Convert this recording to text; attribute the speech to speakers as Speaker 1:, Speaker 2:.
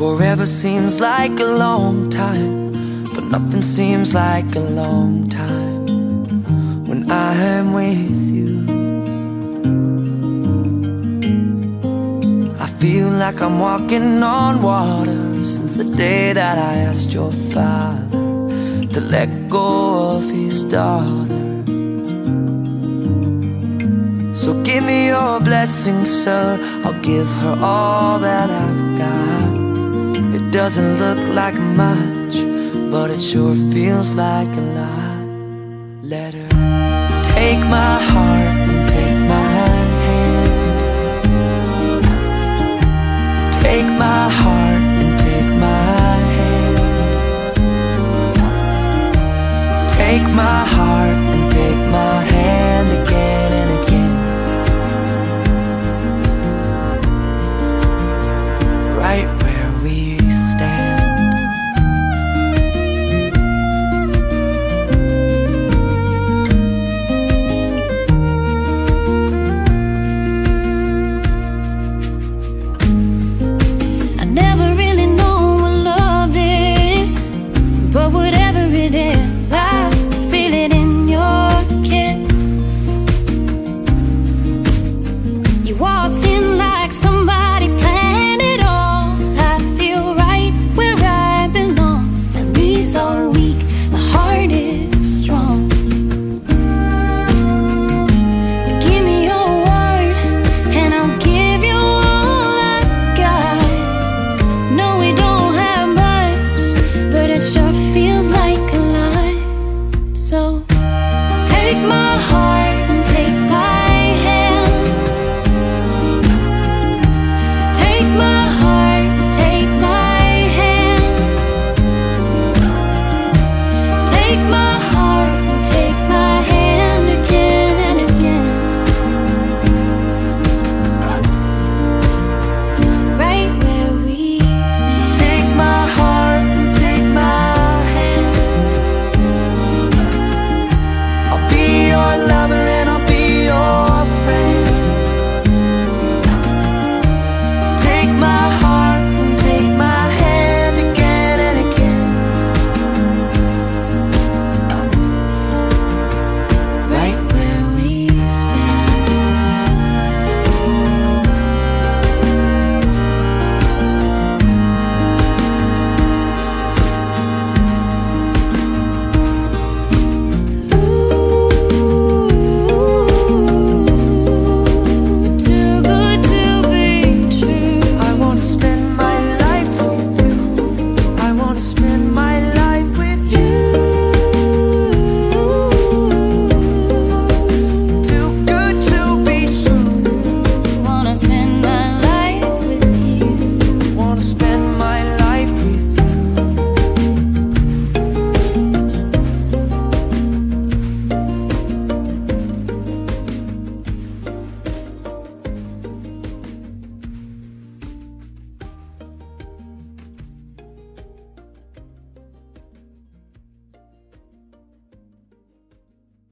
Speaker 1: Forever seems like a long time, but nothing seems like a long time when I am with you. I feel like I'm walking on water since the day that I asked your father to let go of his daughter. So give me your blessing, sir, I'll give her all that I've got. It doesn't look like much, but it sure feels like a lot. Let her take my heart